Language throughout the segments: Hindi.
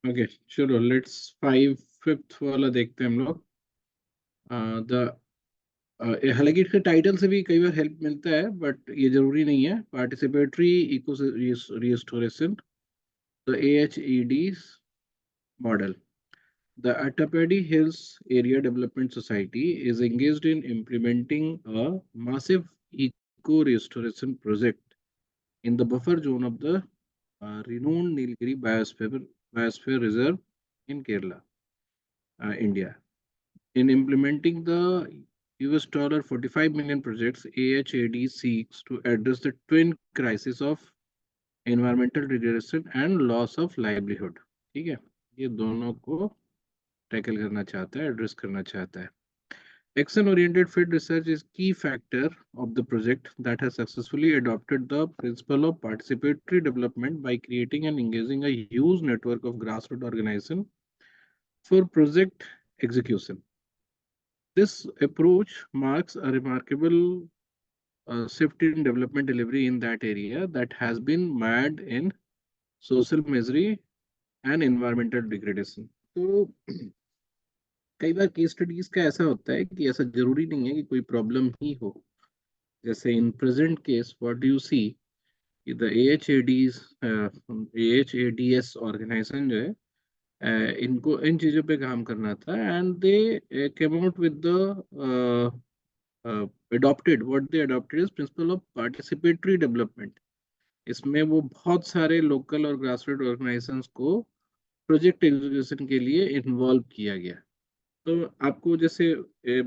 ओके चलो लेट्स फिफ्थ वाला देखते हैं हम लोग। द हालांकि इसके टाइटल से भी कई बार हेल्प मिलता है बट ये जरूरी नहीं है। Participatory eco restoration, the AHED model. The Attapadi Hills Area Development Society is engaged in implementing a massive eco-restoration project in the buffer zone of the renowned Nilgiri Biosphere Reserve in Kerala, India. In implementing the $45 million projects, AHAD seeks to address the twin crisis of environmental degradation and loss of livelihood. ठीक है, ये दोनों को टैकल करना चाहता है, एड्रेस करना चाहता है। Action-oriented field research is key factor of the project that has successfully adopted the principle of participatory development by creating and engaging a huge network of grassroots organizations for project execution. This approach marks a remarkable shift in development delivery in that area that has been mired in social misery and environmental degradation. तो कई बार केस स्टडीज का ऐसा होता है कि ऐसा जरूरी नहीं है कि कोई प्रॉब्लम ही हो। जैसे in present case what do you see, the AHADS organization जो है इनको इन चीजों पे काम करना था and they came out with the adopted is principle of participatory development। इसमें वो बहुत सारे लोकल और ग्रासरूट ऑर्गेनाइजेशंस को प्रोजेक्ट एग्जीक्यूशन के लिए इन्वॉल्व किया गया। तो आपको जैसे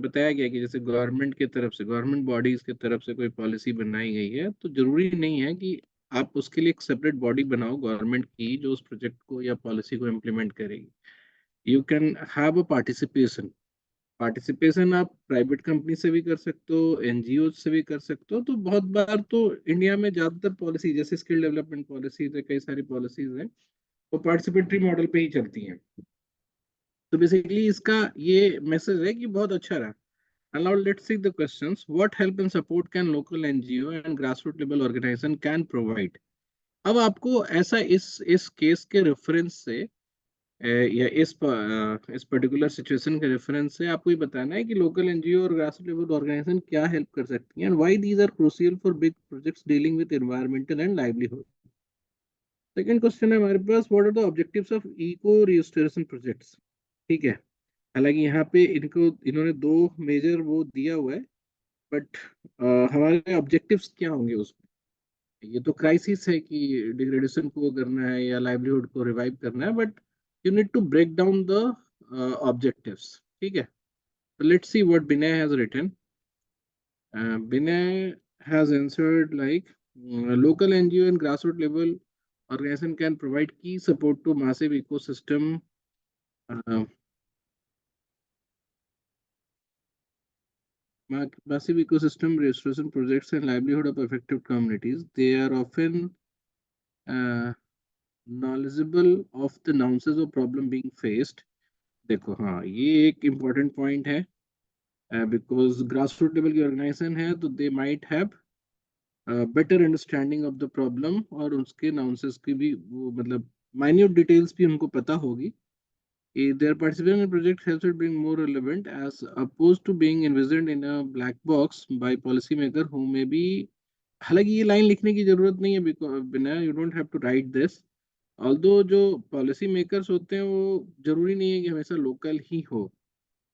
बताया गया कि जैसे गवर्नमेंट की तरफ से, गवर्नमेंट बॉडीज की तरफ से कोई पॉलिसी बनाई गई है तो जरूरी नहीं है कि आप उसके लिए एक सेपरेट बॉडी बनाओ गवर्नमेंट की जो उस प्रोजेक्ट को या पॉलिसी को इम्प्लीमेंट करेगी। You can have a participation. Participation आप प्राइवेट कंपनी से भी कर सकते हो, NGO से भी कर सकते हो। तो बहुत बार तो इंडिया में ज्यादातर पॉलिसी जैसे स्किल डेवलपमेंट पॉलिसीज है, कई सारी पॉलिसीज हैं, वो पार्टिसिपेटरी मॉडल पे ही चलती हैं। तो बेसिकली इसका ये मैसेज है कि बहुत अच्छा रहा। And now let's see the questions. What help and support can local NGO and grassroots level organization can provide? अब आपको ऐसा इस केस के रेफरेंस से या इस पर्टिकुलर सिचुएशन के रेफरेंस से आपको ये बताना है कि लोकल एनजीओ और ग्रासरूट लेवल ऑर्गेनाइजेशन क्या हेल्प कर सकती हैं and why these are crucial for big projects dealing with environmental and livelihood. Second question है हमारे पास, what are the objectives of eco restoration projects. ठीक है, हालांकि यहाँ पे इन्होंने दो मेजर वो दिया हुआ है बट हमारे ऑब्जेक्टिव्स क्या होंगे उसमें। ये तो क्राइसिस है कि डिग्रेडेशन को करना है या लाइवलीहुड को रिवाइव करना है but you need to break down the objectives. ठीक है, so let's see what Binay has written. Binay has answered like local NGO and grassroots level organization can provide key support to massive ecosystem uh, massive ecosystem restoration projects and livelihood of affected communities. They are often uh, knowledgeable of the nuances of problem being faced. देखो हाँ, ये एक important point है because grassroots level की organization है तो they might have better understanding of the problem और उसके नाउंसेस की भी वो मतलब माइन्यूट डिटेल्स भी उनको पता होगी। Their participation in project helps it being more relevant as opposed to being envisioned in a black box by policymaker who may be। हालांकि ये लाइन लिखने की जरूरत नहीं है बिना, you don't have to write this. Although जो पॉलिसी मेकर्स होते हैं वो जरूरी नहीं है कि हमेशा लोकल ही हो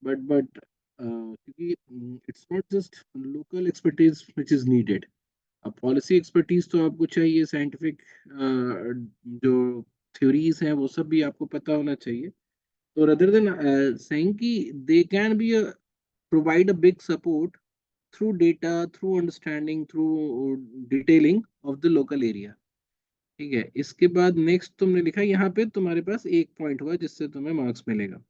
बट क्योंकि it's not just local expertise which is needed. अब पॉलिसी एक्सपर्टीज तो आपको चाहिए, साइंटिफिक जो थ्योरीज हैं वो सब भी आपको पता होना चाहिए। तो रदर देन सेइंग कि they can be provide a big support through data, through understanding, through detailing of the local area. ठीक है, इसके बाद नेक्स्ट तुमने लिखा यहाँ पे तुम्हारे पास एक पॉइंट हुआ जिससे तुम्हें मार्क्स मिलेगा।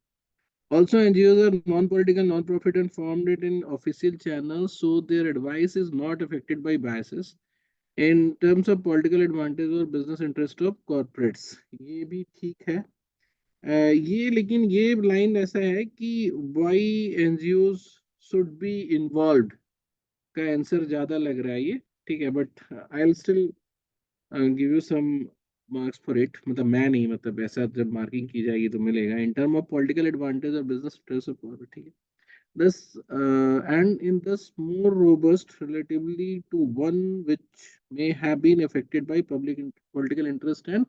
Also, NGOs are non-political, non-profit and formed it in official channels, so their advice is not affected by biases in terms of political advantage or business interest of corporates। ये भी ठीक है। ये लेकिन ये लाइन ऐसा है कि why NGOs should be involved का आंसर ज्यादा लग रहा है ये। ठीक है, but I will still give you some marks for it, मतलब मैं नहीं, मतलब ऐसा जब मार्किंग की जाएगी तो मिलेगा in term of political advantage और बिजनेस स्ट्रेस ऑफ पावर, ठीक है। Thus, and in this more robust relatively to one which may have been affected by political interest and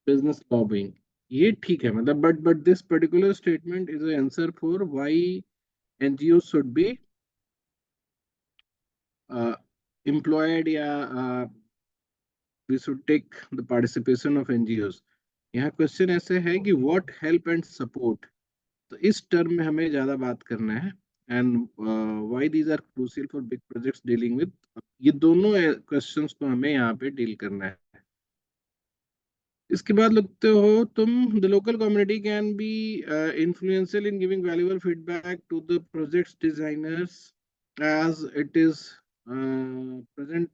business lobbying. ये ठीक है, मतलब but this particular statement is an answer for why NGOs should be uh, employed, या we should take the participation of NGOs. यहाँ क्वेश्चन ऐसे है कि what help and support, तो इस टर्म में हमें ज्यादा बात करना है। And why these are crucial for big projects dealing with, ये दोनों क्वेश्चंस को हमें यहाँ पे डील करना है। इसके बाद लिखते हो तुम, the local community can be influential in giving valuable feedback to the projects designers as it is present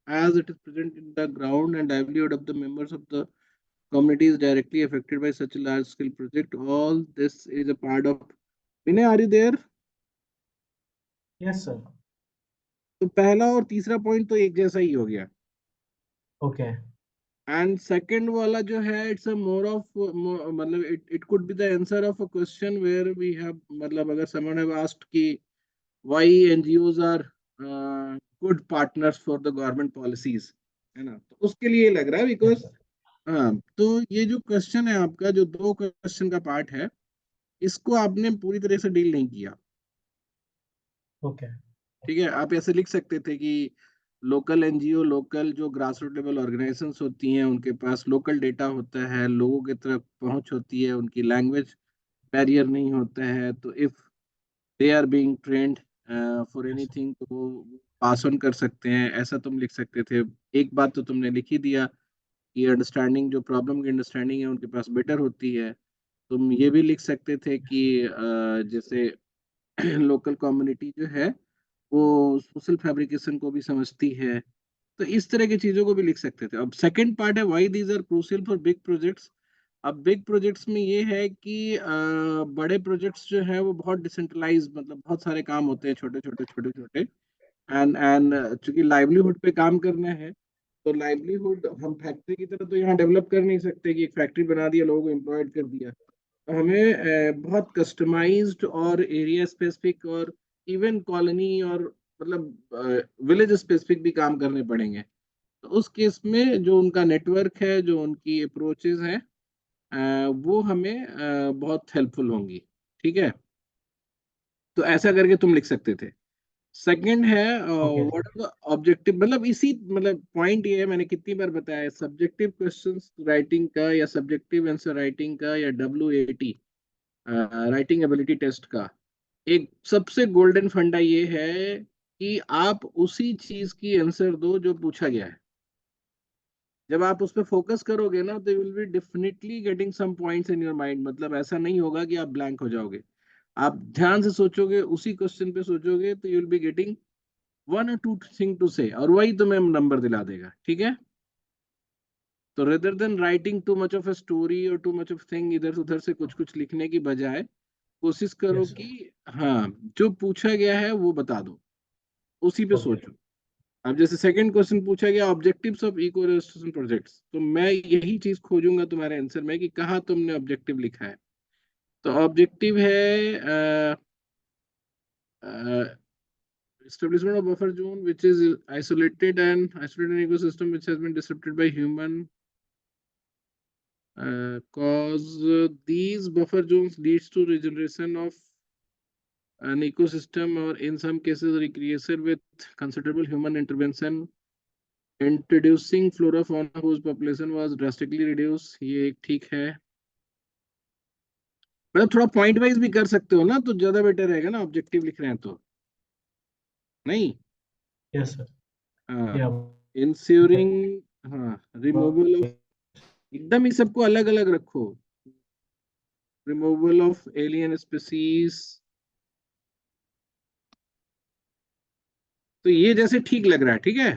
as it is present in the ground and livelihood of the members of the community is directly affected by such a large scale project. All this is a part of, Vinay, are you there? Yes sir. तो पहला और तीसरा पॉइंट तो एक जैसा ही हो गया। ओके एंड सेकंड वाला जो है, इट्स अ मोर ऑफ, मतलब it could be the answer of a question where we have, मतलब अगर समवन हैव आस्क्ड कि why NGOs are good partners for the government policies, है ना, तो उसके लिए लग रहा है बिकॉज, हाँ, तो ये जो क्वेश्चन है आपका, जो दो क्वेश्चन का पार्ट है, इसको आपने पूरी तरह से डील नहीं किया। ओके ठीक है, आप ऐसे लिख सकते थे कि लोकल एनजीओ, लोकल जो ग्रास रूट लेवल ऑर्गेनाइजेशंस होती हैं, उनके पास लोकल डेटा होता है, लोगों की तरफ पहुंच होती है, उनकी लैंग्वेज बैरियर नहीं होता है, तो if they are being trained for yes anything, तो वो पास ऑन कर सकते हैं, ऐसा तुम लिख सकते थे। एक बात तो तुमने लिख ही दिया कि अंडरस्टैंडिंग, जो प्रॉब्लम की अंडरस्टैंडिंग है उनके पास बेटर होती है। तुम ये भी लिख सकते थे कि जैसे लोकल कम्युनिटी जो है वो सोशल फैब्रिकेशन को भी समझती है, तो इस तरह की चीजों को भी लिख सकते थे। अब सेकंड पार्ट है why these are crucial for big projects. अब बिग प्रोजेक्ट्स में ये है कि बड़े प्रोजेक्ट्स जो है वो बहुत डिसेंट्रलाइज, मतलब बहुत सारे काम होते हैं छोटे छोटे छोटे छोटे, एंड चूंकि लाइवलीहुड पे काम करना है, तो लाइवलीहुड हम फैक्ट्री की तरह तो यहाँ डेवलप कर नहीं सकते कि एक फैक्ट्री बना दिया, लोगों को एम्प्लॉयड कर दिया। तो हमें बहुत कस्टमाइज्ड और एरिया स्पेसिफिक और इवन कॉलोनी और मतलब विलेज स्पेसिफिक भी काम करने पड़ेंगे। तो उस केस में जो उनका नेटवर्क है, जो उनकी अप्रोचेज हैं, वो हमें बहुत हेल्पफुल होंगी। ठीक है, तो ऐसा करके तुम लिख सकते थे। सेकंड है okay what are the objective, मतलब इसी, मतलब पॉइंट ये है, मैंने कितनी बार बताया, सब्जेक्टिव क्वेश्चंस राइटिंग का या सब्जेक्टिव आंसर राइटिंग का या WAT राइटिंग एबिलिटी टेस्ट का एक सबसे गोल्डन फंडा ये है कि आप उसी चीज की आंसर दो जो पूछा गया है। जब आप उस पर फोकस करोगे ना, तो you will be definitely getting some points in your mind, मतलब ऐसा नहीं होगा कि आप ब्लैंक हो जाओगे। आप ध्यान से सोचोगे, उसी क्वेश्चन पे सोचोगे, तो you will be getting one और टू थिंग टू से, और वही तुम्हें नंबर दिला देगा। ठीक है, तो rather than writing to much of a story और टू मच ऑफ थिंग, इधर उधर से कुछ कुछ लिखने की बजाय कोशिश करो यस कि, सर हाँ, जो पूछा गया है वो बता दो, उसी पे ओके सोचो। अब जैसे सेकंड क्वेश्चन पूछा गया objectives of eco registration projects, तो मैं यही चीज खोजूंगा तुम्हारे आंसर में कि कहाँ तुमने ऑब्जेक्टिव लिखा है। तो ऑब्जेक्टिव है establishment of buffer zone which is isolated ecosystem which has been disrupted by human, cause these buffer zones leads to regeneration of an ecosystem or in some cases recreation with considerable human intervention, introducing flora fauna whose population was drastically reduced। ये एक ठीक है, मतलब थोड़ा पॉइंट वाइज भी कर सकते हो ना, तो ज्यादा बेटर रहेगा ना, ऑब्जेक्टिव लिख रहे हैं तो। नहीं, यस सर हाँ, या इंश्योरिंग, हाँ, रिमूवल ऑफ, एकदम ही सबको अलग अलग रखो, रिमूवल ऑफ एलियन स्पीसीज, तो ये जैसे ठीक लग रहा है। ठीक है,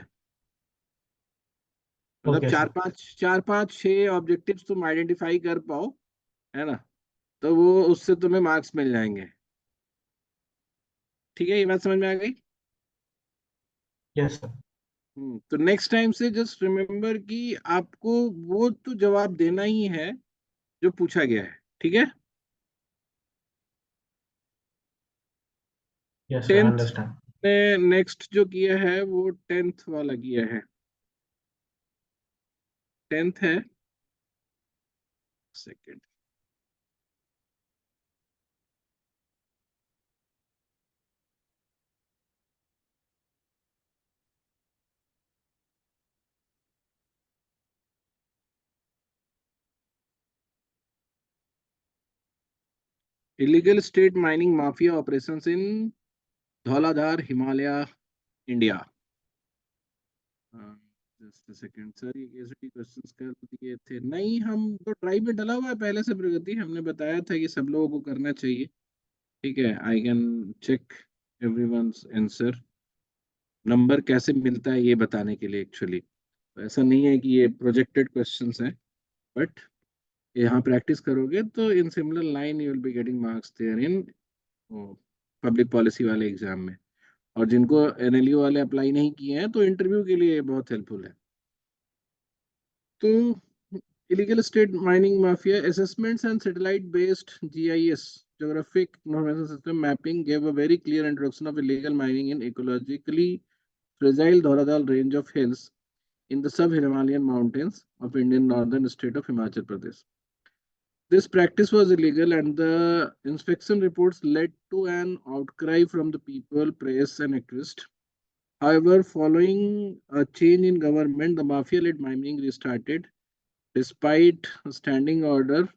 मतलब ओके सर चार पांच छह ऑब्जेक्टिव्स तुम आइडेंटिफाई कर पाओ, है ना, तो वो उससे तुम्हें मार्क्स मिल जाएंगे। ठीक है, ये बात समझ में आ गई। यस सर तो नेक्स्ट टाइम से जस्ट रिमेम्बर कि आपको वो तो जवाब देना ही है जो पूछा गया है, ठीक है। Yes, sir. I tenth understand. ने नेक्स्ट जो किया है वो टेंथ वाला किया है। टेंथ है, second. Illegal state mining mafia operations in Dhauladhar Himalaya, India. Just second sir, ये कैसे क्वेश्चंस कर दिए थे? नहीं, हम तो ट्राई में डला हुआ है पहले से प्रगति, हमने बताया था कि सब लोगों को करना चाहिए। ठीक है, I can check everyone's answer. Number कैसे मिलता है ये बताने के लिए एक्चुअली, ऐसा नहीं है कि ये प्रोजेक्टेड क्वेश्चंस हैं, बट यहाँ प्रैक्टिस करोगे तो in similar line you will be getting marks there in public policy वाले एग्जाम में। और जिनको एनएलयू वाले अप्लाई नहीं किए हैं तो इंटरव्यू के लिए बहुत हेल्पफुल है। तो illegal state mining mafia assessments and satellite based GIS, geographic information system mapping, gave a very clear introduction of illegal mining in ecologically fragile Dhauladal range of hills in the sub-Himalayan mountains of Indian northern state of Himachal Pradesh. This practice was illegal, and the inspection reports led to an outcry from the people, press, and activists. However, following a change in government, the mafia-led mining restarted despite standing orders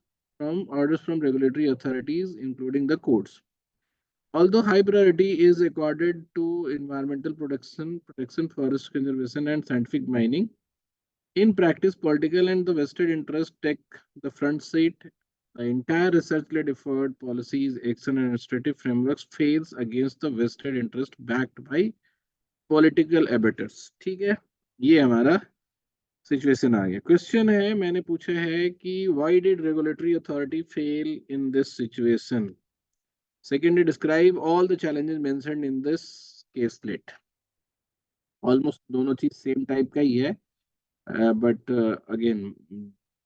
from regulatory authorities, including the courts. Although high priority is accorded to environmental protection, forest conservation, and scientific mining, in practice, political and the vested interest take the front seat. The entire research-led effort, policies, action, and administrative frameworks fails against the vested interest backed by political abettors. ठीक है, ये हमारा सिचुएशन आ गया। क्वेश्चन है, मैंने पूछा है कि why did regulatory authority fail in this situation. Secondly, describe all the challenges mentioned in this caselet. Almost दोनों चीज सेम टाइप का ही है, but again,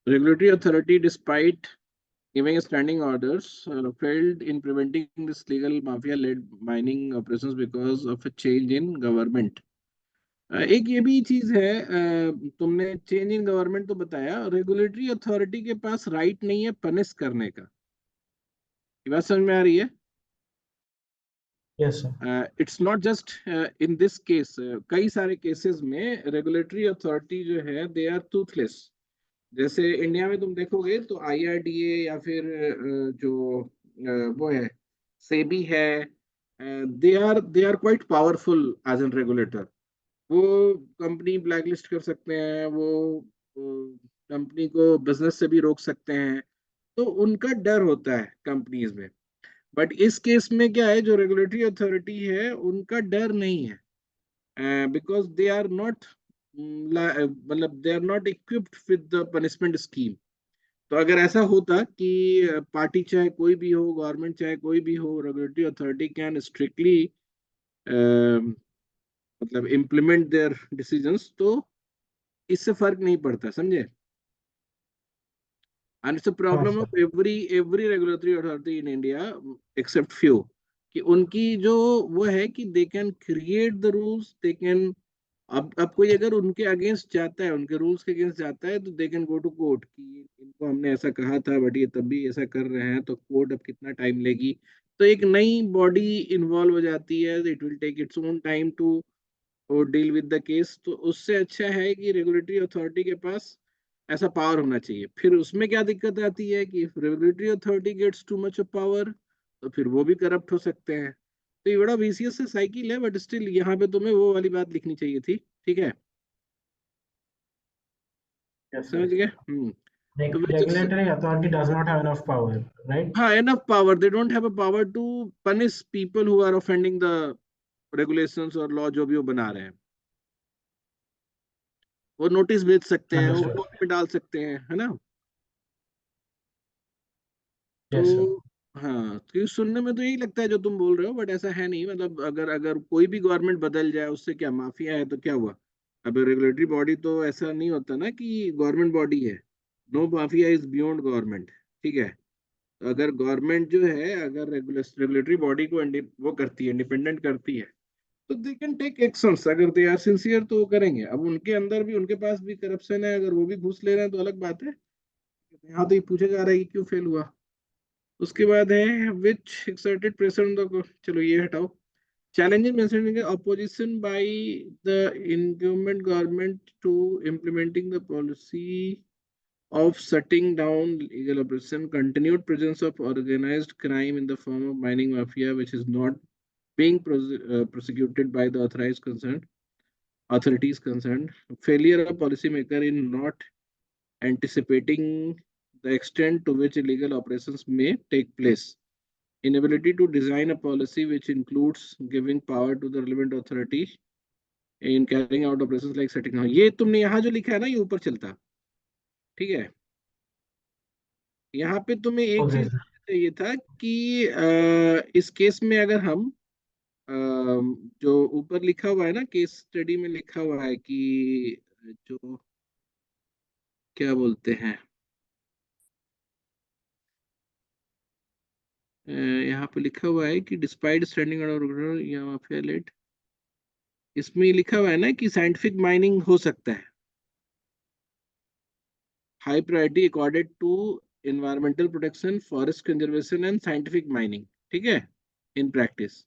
regulatory authority, despite giving standing orders, failed in preventing this legal mafia-led mining operations because of a change in government. एक ये भी चीज है, तुमने चेंज इन गवर्नमेंट तो बताया, रेगुलेटरी अथॉरिटी के पास राइट नहीं है पनिश करने का। ये बात समझ में आ रही है? Yes, sir. It's not just in this case, कई सारे केसेस में रेगुलेटरी अथॉरिटी जो है दे आर टूथलेस। जैसे इंडिया में तुम देखोगे तो आईआरडीए या फिर जो वो है सेबी है, they are quite powerful as an regulator. वो कंपनी ब्लैकलिस्ट कर सकते हैं, वो कंपनी को बिजनेस से भी रोक सकते हैं। तो उनका डर होता है कंपनीज में। बट इस केस में क्या है, जो रेगुलेटरी अथॉरिटी है उनका डर नहीं है, बिकॉज दे आर नॉट, मतलब they are not equipped with the punishment scheme. तो अगर ऐसा होता कि पार्टी चाहे कोई भी हो, गवर्नमेंट चाहे कोई भी हो, रेगुलेटरी अथॉरिटी कैन स्ट्रिक्टली मतलब इम्प्लीमेंट देयर डिसीजंस, तो इससे फर्क नहीं पड़ता, समझे। एंड इट्स अ हाँ problem sir. Of every regulatory authority in India except few, कि उनकी जो वो है कि they can create the rules, they can, अब कोई अगर उनके अगेंस्ट जाता है, उनके रूल्स के अगेंस्ट जाता है, तो they can go to court कि इनको हमने ऐसा कहा था बट ये तब भी ऐसा कर रहे हैं, तो कोर्ट अब कितना टाइम लेगी। तो एक नई बॉडी इन्वॉल्व हो जाती है, it will take its own time to और डील विद द केस। तो उससे अच्छा है कि रेगुलेटरी अथॉरिटी के पास ऐसा पावर होना चाहिए। फिर उसमें क्या दिक्कत आती है कि regulatory authority gets too much of power, तो फिर वो भी करप्ट हो सकते हैं। तो ये बड़ा विशियस से साइकिल है, बट स्टिल यहाँ पे तुम्हें वो वाली बात लिखनी चाहिए थी, ठीक है। Yes, समझ sir. गए? तो वैसे, Regulatory authority does not have enough power, right? हाँ, enough power, they don't have a power to punish people who are offending the regulations और लॉ जो भी वो बना रहे हैं। वो नोटिस भेज सकते हैं, वो Understood. कोर्ट में डाल सकते हैं, है ना। Yes, sir. तो हाँ, क्योंकि सुनने में तो यही लगता है जो तुम बोल रहे हो, बट ऐसा है नहीं। मतलब अगर अगर कोई भी गवर्नमेंट बदल जाए, उससे क्या, माफिया है तो क्या हुआ? अब रेगुलेटरी बॉडी तो ऐसा नहीं होता ना कि गवर्नमेंट बॉडी है। No mafia is beyond government. ठीक है। तो अगर गवर्नमेंट जो है, अगर रेगुलेटरी बॉडी को वो करती है, इंडिपेंडेंट करती है, तो दे कैन टेक एक्शंस। अगर दे आर सिंसियर तो वो करेंगे। अब उनके अंदर भी, उनके पास भी करप्शन है, अगर वो भी घूस ले रहे हैं तो अलग बात है। यहाँ तो ये पूछा जा रहा है कि क्यों फेल हुआ। उसके बाद है विच एक्सर्टेड प्रेशर ऑन द, चलो ये हटाओ। Challenges mentioned opposition by the incumbent government to implementing the policy of shutting down illegal operation, continued presence of organized crime in the form of mining mafia, which is not being prosecuted by the authorized concerned authorities concerned, failure of policymaker in not anticipating the extent to which illegal operations may take place, inability to design a policy which includes giving power to the relevant authority in carrying out operations like setting. हाँ, ये तुमने यहाँ जो लिखा है ना, ये ऊपर चलता। ठीक है। यहाँ पे तुम्हें एक ओके चीज सर। चाहिए था कि इस केस में अगर हम अ, जो ऊपर लिखा हुआ है ना, केस स्टडी में लिखा हुआ है कि जो क्या बोलते हैं, यहाँ पे लिखा हुआ है कि डिस्पाइट स्टैंडिंग ऑर्डर या माफिया लेट, इसमें लिखा हुआ है ना कि साइंटिफिक माइनिंग हो सकता है, high priority accorded to environmental protection, forest conservation and scientific mining। ठीक है। इन प्रैक्टिस,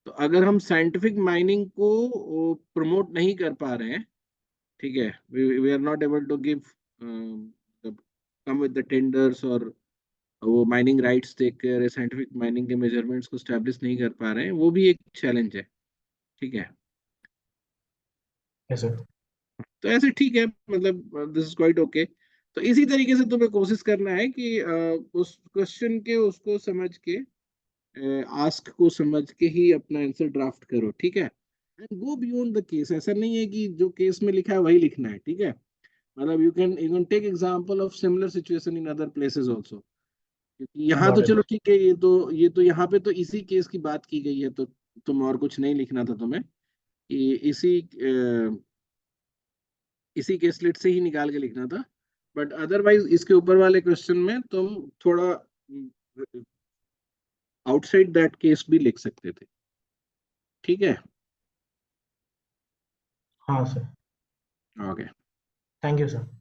तो अगर हम साइंटिफिक माइनिंग को प्रमोट नहीं कर पा रहे हैं, ठीक है, we are not able to give come with the tenders, और वो माइनिंग राइट्स देकर साइंटिफिक माइनिंग के मेजरमेंट्स को स्टैब्लिश नहीं कर पा रहे हैं, वो भी एक चैलेंज है। ठीक है। Yes sir. तो ऐसे ठीक है, मतलब दिस इज क्वाइट ओके। तो इसी तरीके से तुम्हें कोशिश करना है कि उस क्वेश्चन के उसको समझ के, आस्क को समझ के ही अपना आंसर ड्राफ्ट करो। ठीक है। And go beyond the case. ऐसा नहीं है कि जो केस में लिखा है वही लिखना है। ठीक है। मतलब you can take example of similar situation in other places also. क्योंकि यहाँ तो गॉट चलो इट। ठीक है, ये तो यहाँ पे तो इसी केस की बात की गई है, तो तुम और कुछ नहीं लिखना था तुम्हें। इसी के स्लिट से ही निकाल के लिखना था। बट अदरवाइज इसके ऊपर वाले क्वेश्चन में तुम थोड़ा आउटसाइड दैट केस भी लिख सकते थे। ठीक है। हाँ sir. Okay. Thank you sir.